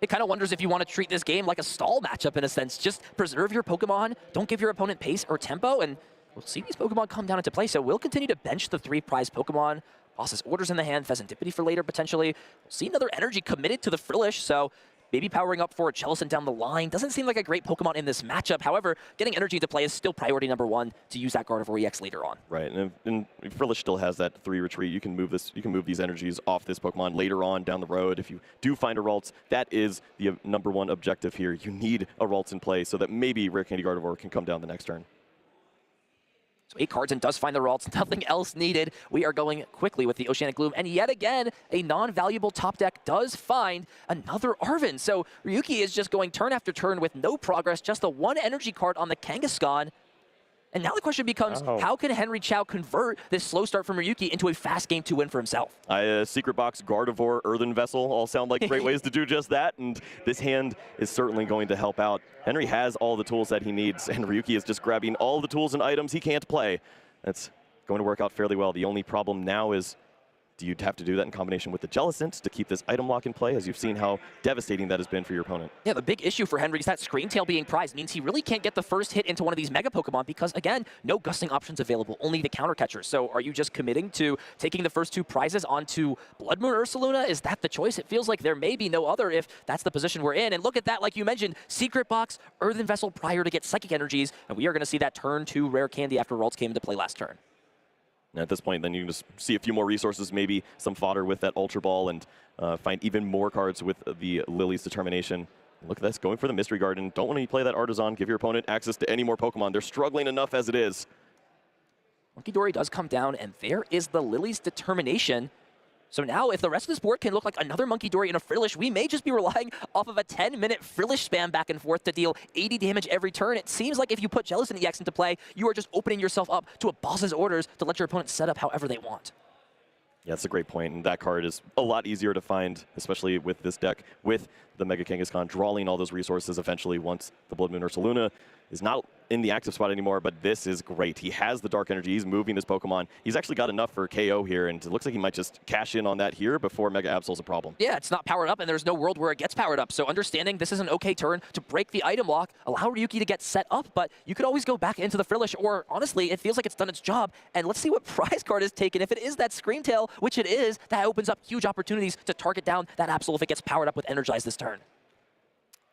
It kind of wonders if you want to treat this game like a stall matchup in a sense. Just preserve your Pokemon, don't give your opponent pace or tempo, and we'll see these Pokemon come down into play. So we'll continue to bench the 3 prize Pokemon. Boss's Orders in the hand, Pheasantipity for later potentially. We'll see another energy committed to the Frillish, so maybe powering up for a Jellicent down the line. Doesn't seem like a great Pokemon in this matchup. However, getting energy into play is still priority number 1 to use that Gardevoird EX later on. Right, and Frillish still has that 3 retreat. You can move this. You can move these energies off this Pokemon later on down the road. If you do find a Ralts, that is the number 1 objective here. You need a Ralts in play so that maybe Rare Candy Gardevoird can come down the next turn. So 8 cards and does find the Ralts. Nothing else needed. We are going quickly with the Oceanic Gloom. And yet again, a non-valuable top deck does find another Arven. So Ryuki is just going turn after turn with no progress, just the 1 energy card on the Kangaskhan. And now the question becomes, how can Henry Chow convert this slow start from Ryuki into a fast game to win for himself? Secret Box, Gardevoird, Earthen Vessel all sound like great ways to do just that, and this hand is certainly going to help out. Henry has all the tools that he needs, and Ryuki is just grabbing all the tools and items he can't play. That's going to work out fairly well. The only problem now is, do you have to do that in combination with the Jellicent to keep this item lock in play, as you've seen how devastating that has been for your opponent? Yeah, the big issue for Henry is that Screamtail being prized means he really can't get the first hit into one of these Mega Pokemon because, again, no gusting options available, only the counter catchers. So are you just committing to taking the first 2 prizes onto Bloodmoon Ursaluna? Is that the choice? It feels like there may be no other if that's the position we're in. And look at that, like you mentioned, Secret Box, Earthen Vessel prior to get Psychic Energies, and we are going to see that turn 2 Rare Candy after Ralts came into play last turn. And at this point, then you can just see a few more resources, maybe some fodder with that Ultra Ball, and find even more cards with the Lily's Determination. Look at this, going for the Mystery Garden. Don't want to play that Artisan. Give your opponent access to any more Pokemon. They're struggling enough as it is. Monkey Dory does come down, and there is the Lily's Determination. So now, if the rest of this board can look like another Monkey Dory and a Frillish, we may just be relying off of a 10-minute Frillish spam back and forth to deal 80 damage every turn. It seems like if you put Jellicent EX into play, you are just opening yourself up to a boss's orders to let your opponent set up however they want. Yeah, that's a great point, and that card is a lot easier to find, especially with this deck, with the Mega Kangaskhan drawing all those resources eventually once the Blood Moon Ursaluna is not in the active spot anymore, but this is great. He has the Dark Energy, he's moving his Pokemon. He's actually got enough for KO here, and it looks like he might just cash in on that here before Mega Absol's a problem. Yeah, it's not powered up, and there's no world where it gets powered up, so understanding this is an okay turn to break the item lock, allow Ryuki to get set up, but you could always go back into the Frillish, or honestly, it feels like it's done its job, and let's see what prize card is taken. If it is that Screamtail, which it is, that opens up huge opportunities to target down that Absol if it gets powered up with Energize this turn.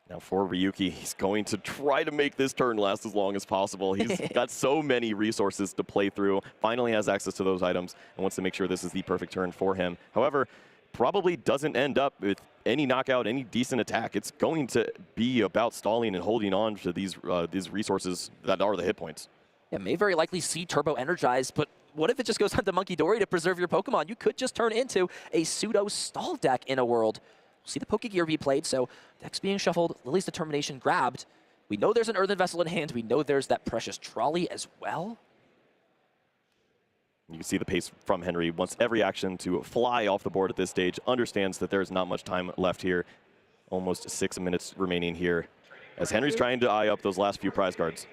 Now for Ryuki, he's going to try to make this turn last as long as possible. He's got so many resources to play through, finally has access to those items, and wants to make sure this is the perfect turn for him. However, probably doesn't end up with any knockout, any decent attack. It's going to be about stalling and holding on to these resources that are the hit points. Yeah, may very likely see Turbo Energize, but what if it just goes on to Monkey Dory to preserve your Pokemon? You could just turn into a pseudo stall deck in a world. See the Pokegear be played, so decks being shuffled, Lily's Determination grabbed. We know there's an Earthen Vessel in hand. We know there's that Precious Trolley as well. You can see the pace from Henry. Wants every action to fly off the board at this stage. Understands that there's not much time left here. Almost 6 minutes remaining here as Henry's trying to eye up those last few prize cards.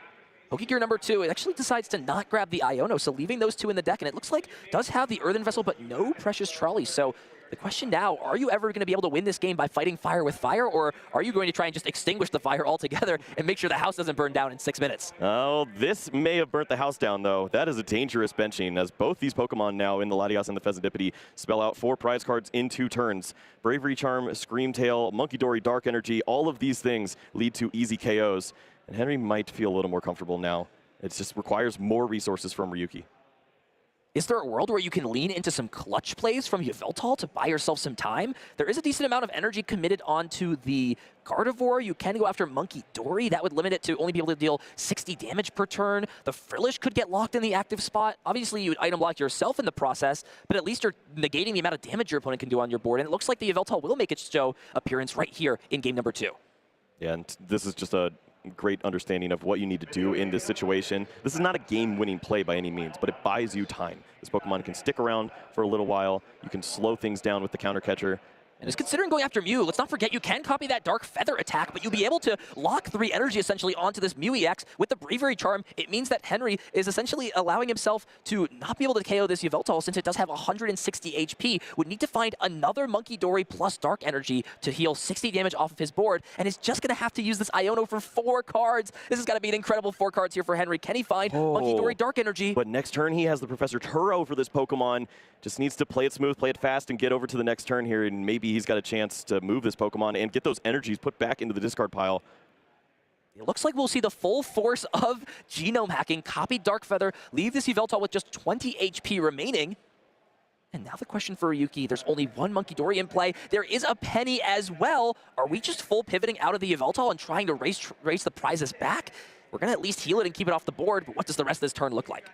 Pokegear number 2, it actually decides to not grab the Iono, so leaving those two in the deck, and it looks like does have the Earthen Vessel, but no Precious Trolley. So the question now, are you ever going to be able to win this game by fighting fire with fire, or are you going to try and just extinguish the fire altogether and make sure the house doesn't burn down in 6 minutes? Oh, this may have burnt the house down, though. That is a dangerous benching, as both these Pokemon now in the Latias and the Pheasantipity spell out 4 prize cards in 2 turns. Bravery Charm, Screamtail, Monkey Dory, Dark Energy, all of these things lead to easy KOs, and Henry might feel a little more comfortable now. It just requires more resources from Ryuki. Is there a world where you can lean into some clutch plays from Yveltal to buy yourself some time? There is a decent amount of energy committed onto the Gardevoird. You can go after Monkey Dory. That would limit it to only be able to deal 60 damage per turn. The Frillish could get locked in the active spot. Obviously, you would item block yourself in the process, but at least you're negating the amount of damage your opponent can do on your board. And it looks like the Yveltal will make its show appearance right here in game number 2. Yeah, and this is just a great understanding of what you need to do in this situation. This is not a game-winning play by any means, but it buys you time. This Pokemon can stick around for a little while. You can slow things down with the counter catcher. And is considering going after Mew. Let's not forget you can copy that Dark Feather attack, but you'll be able to lock 3 energy essentially onto this Mew EX with the Bravery Charm. It means that Henry is essentially allowing himself to not be able to KO this Yveltal since it does have 160 HP. Would need to find another Monkey Dory plus Dark Energy to heal 60 damage off of his board, and is just going to have to use this Iono for 4 cards. This is going to be an incredible 4 cards here for Henry. Can he find Monkey Dory Dark Energy? But next turn he has the Professor Turo for this Pokemon. Just needs to play it smooth, play it fast, and get over to the next turn here, and maybe he's got a chance to move this Pokemon and get those energies put back into the discard pile. It looks like we'll see the full force of genome hacking. Copy Dark Feather, leave this Yveltal with just 20 HP remaining. And now the question for Ryuki, there's only 1 Monkey Dory in play. There is a Penny as well. Are we just full pivoting out of the Yveltal and trying to race the prizes back? We're going to at least heal it and keep it off the board, but what does the rest of this turn look like?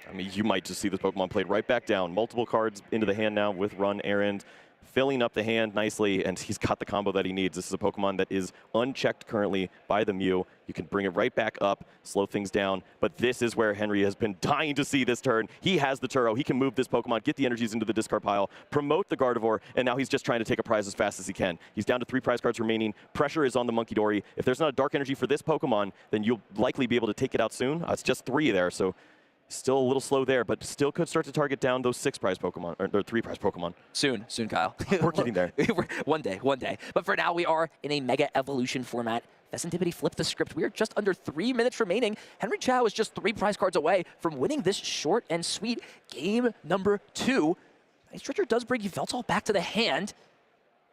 I mean, you might just see this Pokemon played right back down. Multiple cards into the hand now with Run Errand, filling up the hand nicely, and he's got the combo that he needs. This is a Pokemon that is unchecked currently by the Mew. You can bring it right back up, slow things down, but this is where Henry has been dying to see this turn. He has the Turo. He can move this Pokemon, get the energies into the discard pile, promote the Gardevoird, and now he's just trying to take a prize as fast as he can. He's down to 3 prize cards remaining. Pressure is on the Monkey Dory. If there's not a Dark Energy for this Pokemon, then you'll likely be able to take it out soon. It's just 3 there, so still a little slow there, but still could start to target down those 6 prize Pokemon, or 3 prize Pokemon. Soon, Kyle. We're getting there. One day. But for now, we are in a Mega Evolution format. Pheasantipity flipped the script. We are just under 3 minutes remaining. Henry Chow is just 3 prize cards away from winning this short and sweet game number 2. Nice Treasure does bring Yveltal back to the hand.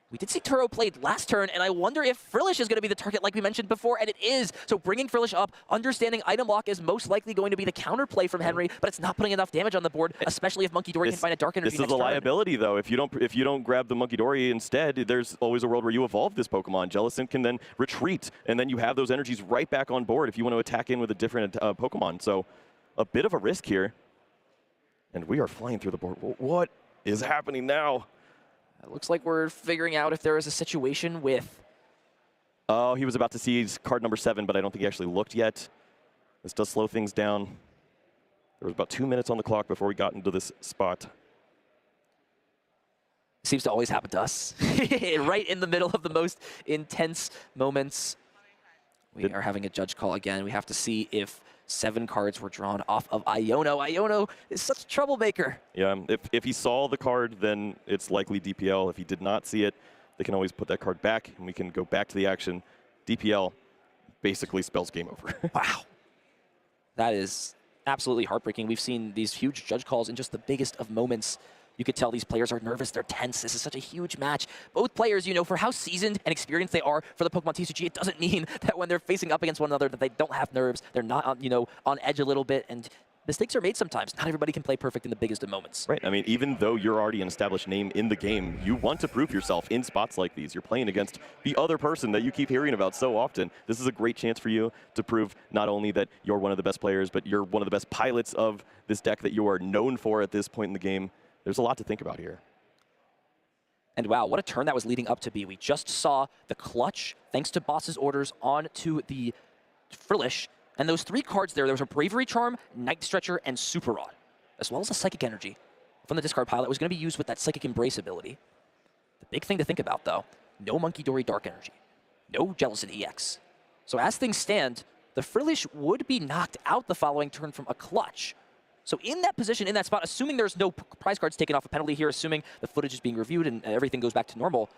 We did see Turo played last turn, and I wonder if Frillish is going to be the target like we mentioned before, and it is. So bringing Frillish up, understanding item lock is most likely going to be the counterplay from Henry, but it's not putting enough damage on the board, especially if Monkey Dory can find a Dark Energy This is a liability, though. If you don't grab the Monkey Dory instead, there's always a world where you evolve this Pokemon. Jellicent can then retreat, and then you have those energies right back on board if you want to attack in with a different Pokemon. So a bit of a risk here. And we are flying through the board. What is happening now? It looks like we're figuring out if there is a situation with... Oh, he was about to see card number 7, but I don't think he actually looked yet. This does slow things down. There was about 2 minutes on the clock before we got into this spot. Seems to always happen to us. Right in the middle of the most intense moments. We are having a judge call again. We have to see if 7 cards were drawn off of Iono. Iono is such a troublemaker. Yeah, if he saw the card, then it's likely DPL. If he did not see it, they can always put that card back, and we can go back to the action. DPL basically spells game over. Wow. That is absolutely heartbreaking. We've seen these huge judge calls in just the biggest of moments. You could tell these players are nervous, they're tense. This is such a huge match. Both players, you know, for how seasoned and experienced they are for the Pokemon TCG, it doesn't mean that when they're facing up against one another that they don't have nerves. They're not, on, you know, on edge a little bit, and mistakes are made sometimes. Not everybody can play perfect in the biggest of moments. Right. I mean, even though you're already an established name in the game, you want to prove yourself in spots like these. You're playing against the other person that you keep hearing about so often. This is a great chance for you to prove not only that you're one of the best players, but you're one of the best pilots of this deck that you are known for at this point in the game. There's a lot to think about here. And wow, what a turn that was leading up to be. We just saw the clutch, thanks to Boss's orders, onto the Frillish. And those 3 cards there was a Bravery Charm, Night Stretcher, and Super Rod, as well as a Psychic Energy from the discard pile that was going to be used with that Psychic Embrace ability. The big thing to think about, though, no Monkey Dory Dark Energy, no Jellicent EX. So as things stand, the Frillish would be knocked out the following turn from a clutch. So in that position, in that spot, assuming there's no prize cards taken off a penalty here, assuming the footage is being reviewed and everything goes back to normal,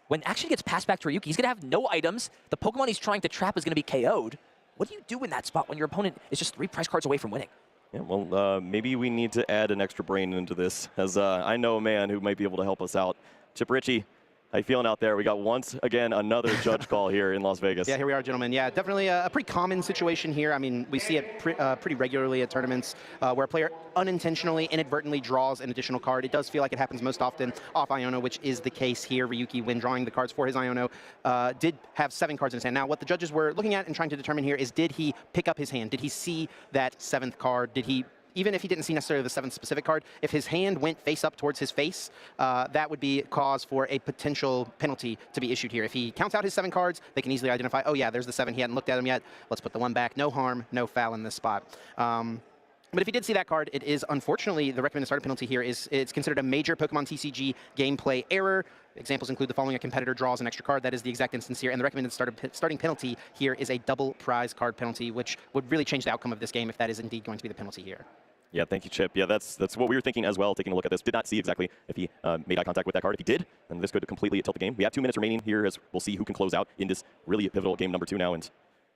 when action gets passed back to Ryuki, he's going to have no items. The Pokemon he's trying to trap is going to be KO'd. What do you do in that spot when your opponent is just 3 prize cards away from winning? Yeah, well, maybe we need to add an extra brain into this, as I know a man who might be able to help us out. Chip Ritchie, how you feeling out there? We got once again another judge call here in Las Vegas. Yeah, here we are, gentlemen. Yeah, definitely a pretty common situation here. I mean, we see it pretty regularly at tournaments where a player unintentionally, inadvertently draws an additional card. It does feel like it happens most often off Iono, which is the case here. Ryuki, when drawing the cards for his Iono, did have 7 cards in his hand. Now, what the judges were looking at and trying to determine here is, did he pick up his hand? Did he see that 7th card? Did he, even if he didn't see necessarily the 7th specific card, if his hand went face up towards his face, that would be cause for a potential penalty to be issued here. If he counts out his 7 cards, they can easily identify, oh yeah, there's the 7, he hadn't looked at them yet, let's put the 1 back. No harm, no foul in this spot. But if he did see that card, it is unfortunately the recommended starting penalty here is it's considered a major Pokemon TCG gameplay error. Examples include the following: a competitor draws an extra card. That is the exact instance here. And the recommended starting penalty here is a double prize card penalty, which would really change the outcome of this game if that is indeed going to be the penalty here. Yeah, thank you, Chip. Yeah, that's what we were thinking as well, taking a look at this. Did not see exactly if he made eye contact with that card. If he did, then this could completely tilt the game. We have 2 minutes remaining here, as we'll see who can close out in this really pivotal game number 2 now. And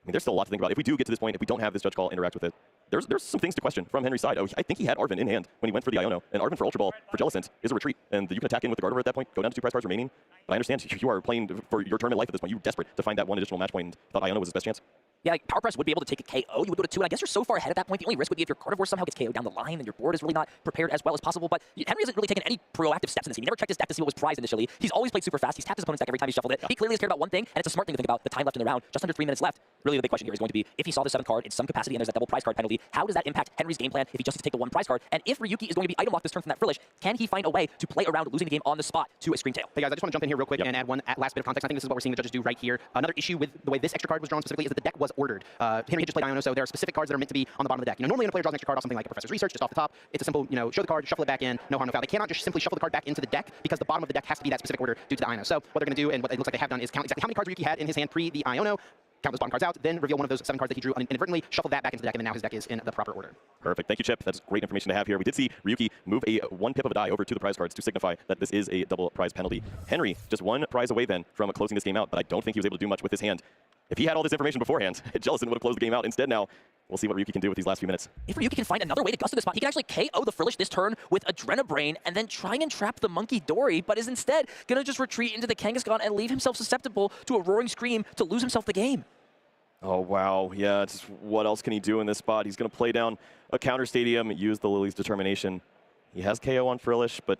I mean, there's still a lot to think about. If we do get to this point, if we don't have this judge call interact with it, there's some things to question from Henry's side. Oh, I think he had Arven in hand when he went for the Iono. And Arven for Ultra Ball for Jellicent is a retreat. And you can attack in with the Gardevoird at that point, go down to 2 prize cards remaining. But I understand you are playing for your tournament life at this point. You were desperate to find that 1 additional match point and thought Iono was his best chance. Yeah, like Power Press would be able to take a KO. You would go to 2, and I guess you're so far ahead at that point. The only risk would be if your Gardevoird somehow gets KO down the line and your board is really not prepared as well as possible. But Henry hasn't really taken any proactive steps in this game. He never checked his deck to see what was prized initially. He's always played super fast. He's tapped his opponent's deck every time he shuffled it. Yeah. He clearly has cared about one thing, and it's a smart thing to think about. The time left in the round, just under 3 minutes left. Really, the big question here is going to be, if he saw the 7th card in some capacity and there's that double prize card penalty, how does that impact Henry's game plan if he just needs to take the 1 prize card? And if Ryuki is going to be item locked this turn from that Frillish, can he find a way to play around losing the game on the spot to a Screamtail? Hey guys, I just want to jump in here real quick and add one last bit of context. I think this is what we're seeing the judges do right here. Another issue with the way this extra card was drawn specifically is that the deck was ordered. Henry had just played Iono, so there are specific cards that are meant to be on the bottom of the deck. You know, normally when a player draws an extra card off something like a Professor's Research, just off the top, it's a simple, you know, show the card, shuffle it back in, no harm, no foul. They cannot just simply shuffle the card back into the deck because the bottom of the deck has to be that specific order due to the Iono. So what they're going to do, and what it looks like they have done, is count exactly how many cards Ryuki had in his hand pre the Iono, count those bottom cards out, then reveal one of those 7 cards that he drew inadvertently, shuffle that back into the deck, and then now his deck is in the proper order. Perfect. Thank you, Chip. That's great information to have here. We did see Ryuki move a 1 pip of a die over to the prize cards to signify that this is a double prize penalty. Henry, just 1 prize away then from closing this game out, but I don't think he was able to do much with his hand. If he had all this information beforehand, Jellicent would have closed the game out instead now. We'll see what Ryuki can do with these last few minutes. If Ryuki can find another way to gusto this spot, he can actually KO the Frillish this turn with Adrenabrain and then try and trap the Monkey Dory, but is instead going to just retreat into the Kangaskhan and leave himself susceptible to a Roaring Scream to lose himself the game. Oh, wow. Yeah, just what else can he do in this spot? He's going to play down a counter stadium, use the Lily's Determination. He has KO on Frillish, but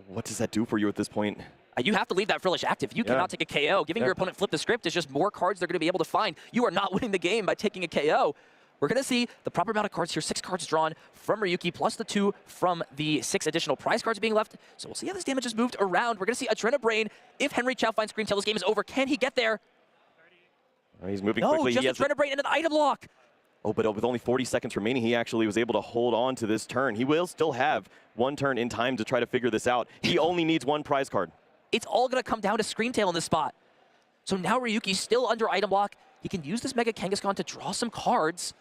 what does that do for you at this point? You have to leave that Frillish active. You cannot take a KO. Giving your opponent flip the script is just more cards they're going to be able to find. You are not winning the game by taking a KO. We're going to see the proper amount of cards here. 6 cards drawn from Ryuki, plus the 2 from the 6 additional prize cards being left. So we'll see how this damage is moved around. We're going to see Adrenabrain. If Henry Chow finds screen till this game is over, can he get there? Oh, he's moving No, quickly. just Adrenabrain and an item lock. Oh, but with only 40 seconds remaining, he actually was able to hold on to this turn. He will still have 1 turn in time to try to figure this out. He only needs 1 prize card. It's all going to come down to screen tail in this spot. So now Ryuki's still under item lock. He can use this Mega Kangaskhan to draw some cards.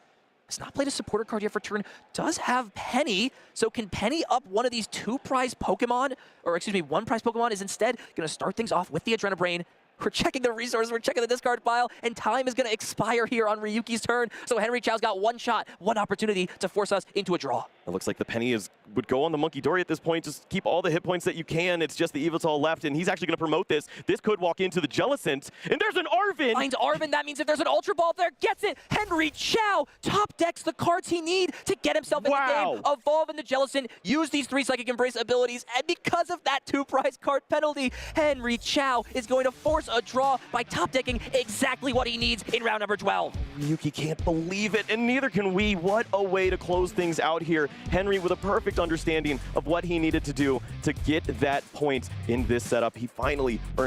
Has not played a supporter card yet for turn. Does have Penny. So can Penny up one of these 2 prize Pokemon, or excuse me, 1 prize Pokemon is instead going to start things off with the Adrenabrain. We're checking the resources, we're checking the discard pile, and time is going to expire here on Ryuki's turn. So Henry Chow's got 1 shot, 1 opportunity to force us into a draw. It looks like the Penny would go on the Monkey Dory at this point. Just keep all the hit points that you can. It's just the Evital left, and he's actually going to promote this. This could walk into the Jellicent, and there's an Arven! Finds Arven, that means if there's an Ultra Ball there, gets it! Henry Chow top decks the cards he needs to get himself in the game, evolve into Jellicent, use these 3 Psychic Embrace abilities, and because of that 2 prize card penalty, Henry Chow is going to force a draw by top decking exactly what he needs in round number 12. Ryuki can't believe it, and neither can we. What a way to close things out here. Henry with a perfect understanding of what he needed to do to get that point in this setup. He finally earned